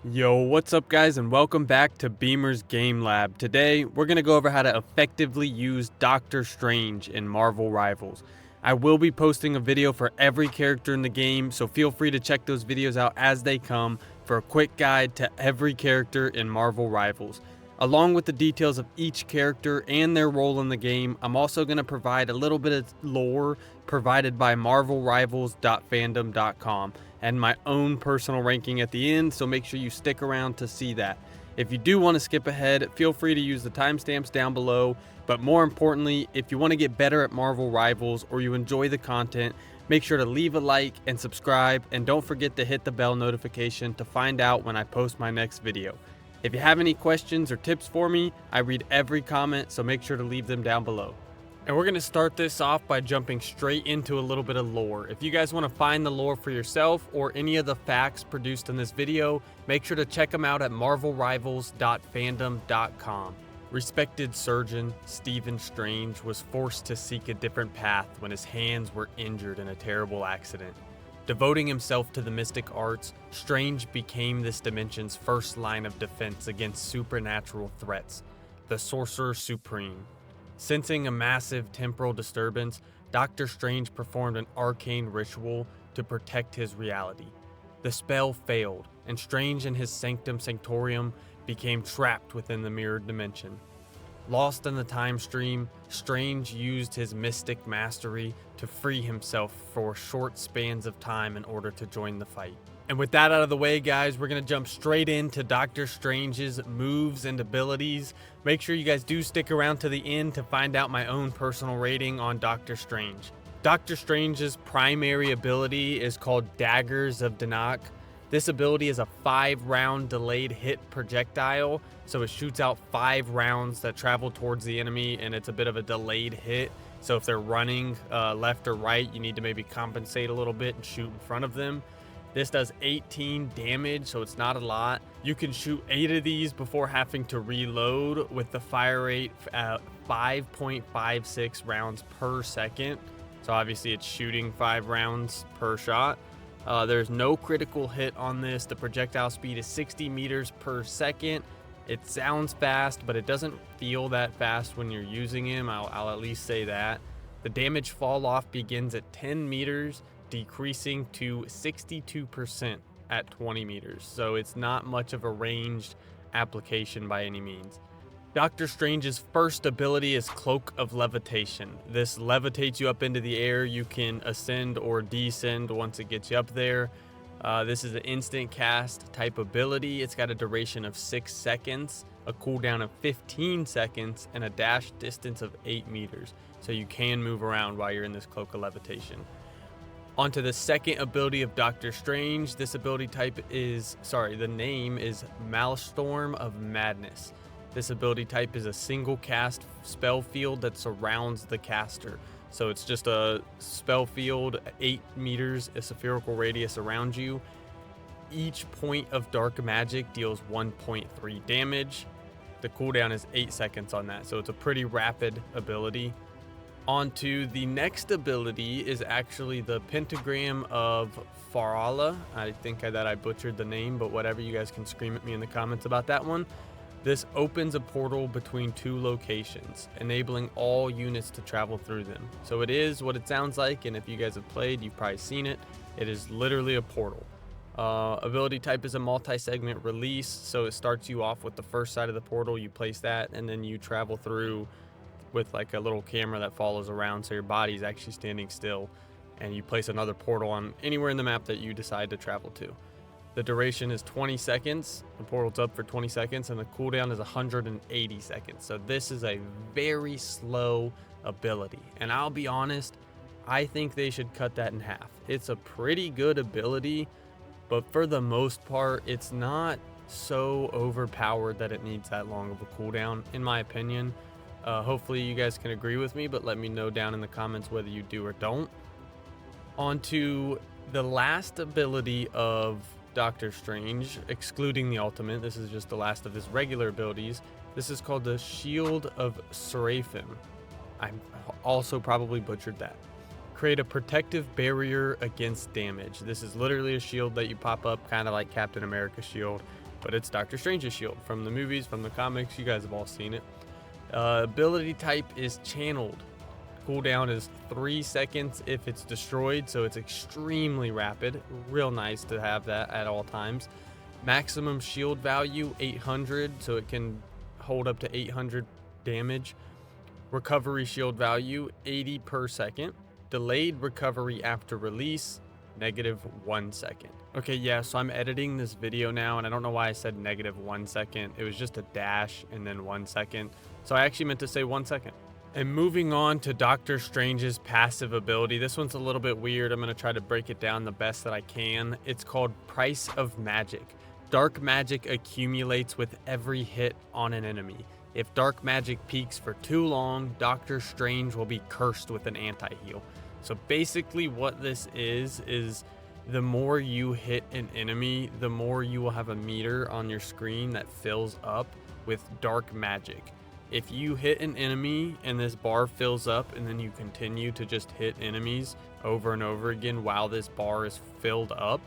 Yo, what's up guys, and welcome back to Beamer's Game Lab. Today, we're going to go over how to effectively use Doctor Strange in Marvel Rivals. I will be posting a video for every character in the game, so feel free to check those videos out as they come for a quick guide to every character in Marvel Rivals. Along with the details of each character and their role in the game, I'm also going to provide a little bit of lore provided by marvelrivals.fandom.com and my own personal ranking at the end, so make sure you stick around to see that. If you do want to skip ahead, feel free to use the timestamps down below, but more importantly, if you want to get better at Marvel Rivals or you enjoy the content, make sure to leave a like and subscribe, and don't forget to hit the bell notification to find out when I post my next video. If you have any questions or tips for me, I read every comment, so make sure to leave them down below. And we're going to start this off by jumping straight into a little bit of lore. If you guys want to find the lore for yourself or any of the facts produced in this video, make sure to check them out at marvelrivals.fandom.com. Respected surgeon Stephen Strange was forced to seek a different path when his hands were injured in a terrible accident. Devoting himself to the mystic arts, Strange became this dimension's first line of defense against supernatural threats, the Sorcerer Supreme. Sensing a massive temporal disturbance, Doctor Strange performed an arcane ritual to protect his reality. The spell failed, and Strange and his Sanctum Sanctorum became trapped within the mirrored dimension. Lost in the time stream, Strange used his mystic mastery to free himself for short spans of time in order to join the fight. And with that out of the way, guys, we're going to jump straight into Doctor Strange's moves and abilities. Make sure you guys do stick around to the end to find out my own personal rating on Doctor Strange. Doctor Strange's primary ability is called Daggers of Danak. This ability is a 5-round delayed hit projectile, so it shoots out 5 rounds that travel towards the enemy, and it's a bit of a delayed hit. So if they're running left or right, you need to maybe compensate a little bit and shoot in front of them. This does 18 damage, so it's not a lot. You can shoot 8 of these before having to reload with the fire rate at 5.56 rounds per second. So obviously it's shooting 5 rounds per shot. There's no critical hit on this. The projectile speed is 60 meters per second. It sounds fast, but it doesn't feel that fast when you're using him. I'll at least say that. The damage fall off begins at 10 meters, decreasing to 62% at 20 meters. So it's not much of a ranged application by any means. Doctor Strange's first ability is Cloak of Levitation. This levitates you up into the air. You can ascend or descend once it gets you up there. This is an instant cast type ability. It's got a duration of 6 seconds, a cooldown of 15 seconds, and a dash distance of 8 meters. So you can move around while you're in this Cloak of Levitation. Onto the second ability of Doctor Strange. This ability type is, the name is Maelstrom of Madness. This ability type is a single cast spell field that surrounds the caster. So it's just a spell field, 8 meters, a spherical radius around you. Each point of dark magic deals 1.3 damage. The cooldown is 8 seconds on that, so it's a pretty rapid ability. Onto the next ability is actually the Pentagram of Farala. I think that I butchered the name, but whatever, you guys can scream at me in the comments about that one. This opens a portal between 2 locations, enabling all units to travel through them. So it is what it sounds like, and if you guys have played, you've probably seen it. It is literally a portal. Ability type is a multi-segment release, so it starts you off with the first side of the portal. You place that, and then you travel through with like a little camera that follows around, so your body's actually standing still, and you place another portal on anywhere in the map that you decide to travel to. The duration is 20 seconds. The portal's up for 20 seconds, and the cooldown is 180 seconds. So this is a very slow ability. And I'll be honest, I think they should cut that in half. It's a pretty good ability, but for the most part, it's not so overpowered that it needs that long of a cooldown, in my opinion. Hopefully you guys can agree with me, but let me know down in the comments whether you do or don't. On to the last ability of Doctor Strange, excluding the ultimate. This is just the last of his regular abilities. This is called the Shield of Seraphim. I also probably butchered that. Create a protective barrier against damage. This is literally a shield that you pop up, kind of like Captain America's shield. but it's Doctor Strange's shield from the movies, from the comics. You guys have all seen it. Ability type is channeled. Cooldown is 3 seconds if it's destroyed, so it's extremely rapid. Real nice to have that at all times. Maximum shield value 800, so it can hold up to 800 damage. Recovery shield value 80 per second. Delayed recovery after release -1 second. Okay, yeah, so I'm editing this video now, and I don't know why I said -1 second. It was just a dash and then 1 second. So I actually meant to say 1 second. And moving on to Doctor Strange's passive ability. This one's a little bit weird. I'm going to try to break it down the best that I can. It's called Price of Magic. Dark magic accumulates with every hit on an enemy. If dark magic peaks for too long, Doctor Strange will be cursed with an anti-heal. So basically what this is the more you hit an enemy, the more you will have a meter on your screen that fills up with dark magic. If you hit an enemy and this bar fills up and then you continue to just hit enemies over and over again while this bar is filled up,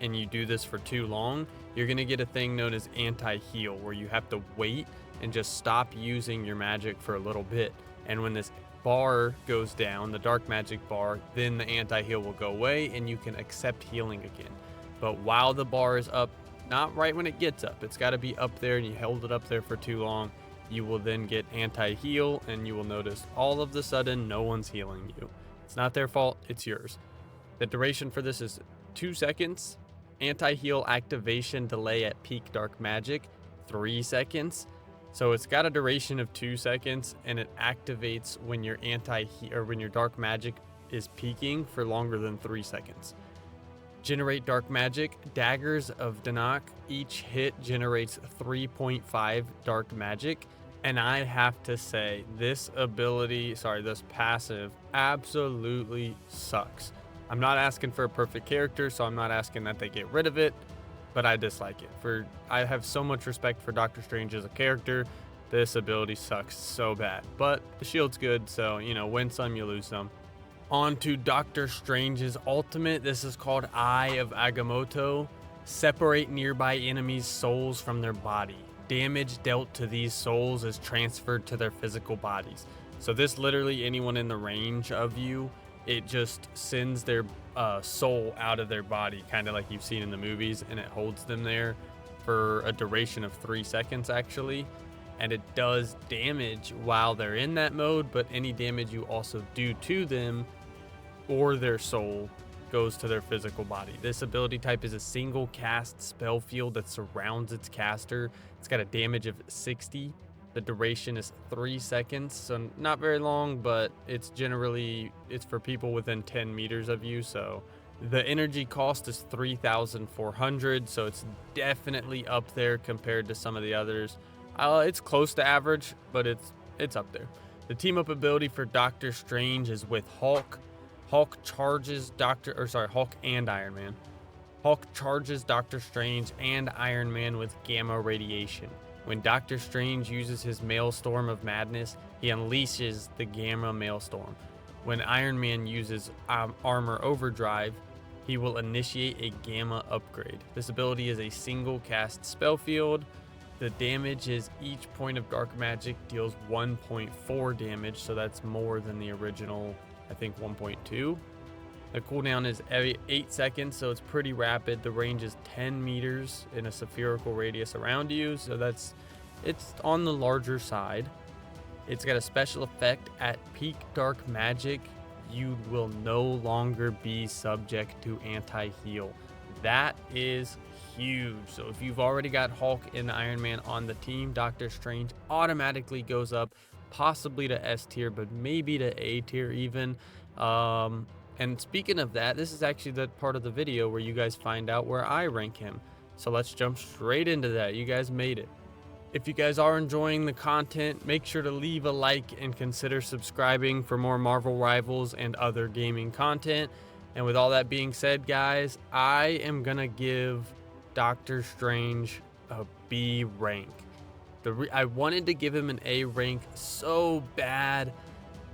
and you do this for too long, you're going to get a thing known as anti-heal, where you have to wait and just stop using your magic for a little bit. And when this bar goes down, the dark magic bar, then the anti-heal will go away and you can accept healing again. But while the bar is up, not right when it gets up, it's got to be up there, and you held it up there for too long, you will then get anti-heal, and you will notice all of the sudden no one's healing you. It's not their fault, it's yours. The duration for this is 2 seconds. Anti-heal activation delay at peak dark magic, 3 seconds. So it's got a duration of 2 seconds, and it activates when your when your dark magic is peaking for longer than 3 seconds. Generate dark magic. Daggers of Danak. Each hit generates 3.5 dark magic. And I have to say, this passive absolutely sucks. I'm not asking for a perfect character, so I'm not asking that they get rid of it, but I dislike it. I have so much respect for Doctor Strange as a character. This ability sucks so bad, but the shield's good, so, win some, you lose some. On to Doctor Strange's ultimate. This is called Eye of Agamotto. Separate nearby enemies' souls from their body. Damage dealt to these souls is transferred to their physical bodies. So this literally, anyone in the range of you, it just sends their soul out of their body, kind of like you've seen in the movies, and it holds them there for a duration of 3 seconds actually. And it does damage while they're in that mode, but any damage you also do to them or their soul goes to their physical body. This ability type is a single cast spell field that surrounds its caster. It's got a damage of 60. The duration is 3 seconds, so not very long, but it's for people within 10 meters of you. So the energy cost is 3,400, so it's definitely up there compared to some of the others. It's close to average, but it's up there. The team up ability for Doctor Strange is with Hulk. Hulk and Iron Man. Hulk charges Doctor Strange and Iron Man with gamma radiation. When Doctor Strange uses his Maelstrom of Madness, he unleashes the Gamma Maelstrom. When Iron Man uses Armor Overdrive, he will initiate a Gamma upgrade. This ability is a single cast spell field. The damage is each point of dark magic deals 1.4 damage, so that's more than the original, I think 1.2. The cooldown is every 8 seconds, so it's pretty rapid. The range is 10 meters in a spherical radius around you, so it's on the larger side. It's got a special effect at peak dark magic. You will no longer be subject to anti-heal. That is huge. So if you've already got Hulk and Iron Man on the team, Doctor Strange automatically goes up, possibly to S tier, but maybe to A tier even. And speaking of that, this is actually the part of the video where you guys find out where I rank him. So let's jump straight into that. You guys made it. If you guys are enjoying the content, make sure to leave a like and consider subscribing for more Marvel Rivals and other gaming content. And with all that being said, guys, I am gonna give Doctor Strange a B rank. I wanted to give him an A rank so bad,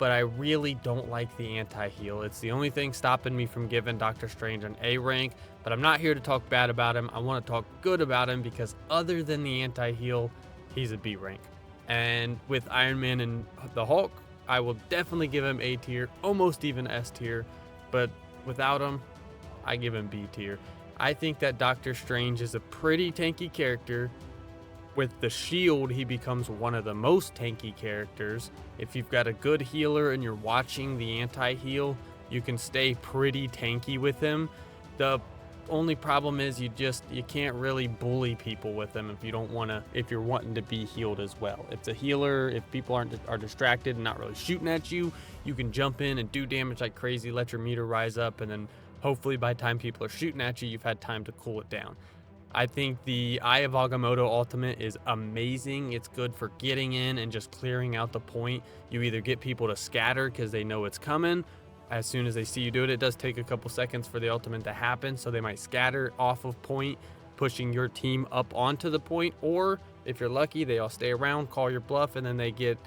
but I really don't like the anti-heal. It's the only thing stopping me from giving Doctor Strange an A rank, but I'm not here to talk bad about him. I want to talk good about him because other than the anti-heal, he's a B rank. And with Iron Man and the Hulk, I will definitely give him A tier, almost even S tier, but without him, I give him B tier. I think that Doctor Strange is a pretty tanky character. With the shield, he becomes one of the most tanky characters. If you've got a good healer and you're watching the anti-heal, you can stay pretty tanky with him. The only problem is you can't really bully people with him if you're wanting to be healed as well. If the healer, if people are distracted and not really shooting at you, you can jump in and do damage like crazy, let your meter rise up, and then hopefully by the time people are shooting at you, you've had time to cool it down. I think the Eye of Agamotto ultimate is amazing. It's good for getting in and just clearing out the point. You either get people to scatter because they know it's coming. As soon as they see you do it, it does take a couple seconds for the ultimate to happen, so they might scatter off of point, pushing your team up onto the point, or if you're lucky, they all stay around, call your bluff, and then they get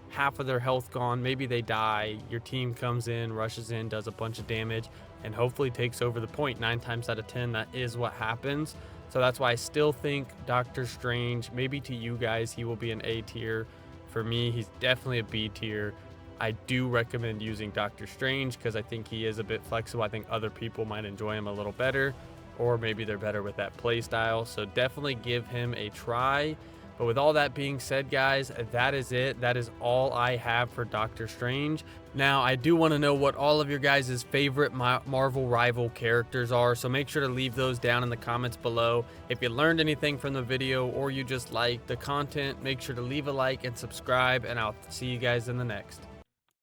half of their health gone. Maybe they die. Your team comes in, rushes in, does a bunch of damage, and hopefully takes over the point. 9 times out of 10, that is what happens. So that's why I still think Doctor Strange, maybe to you guys, he will be an A tier. For me, he's definitely a B tier. I do recommend using Doctor Strange because I think he is a bit flexible. I think other people might enjoy him a little better, or maybe they're better with that play style. So definitely give him a try. But with all that being said, guys, that is it. That is all I have for Doctor Strange. Now, I do want to know what all of your guys' favorite Marvel rival characters are, so make sure to leave those down in the comments below. If you learned anything from the video or you just like the content, make sure to leave a like and subscribe, and I'll see you guys in the next.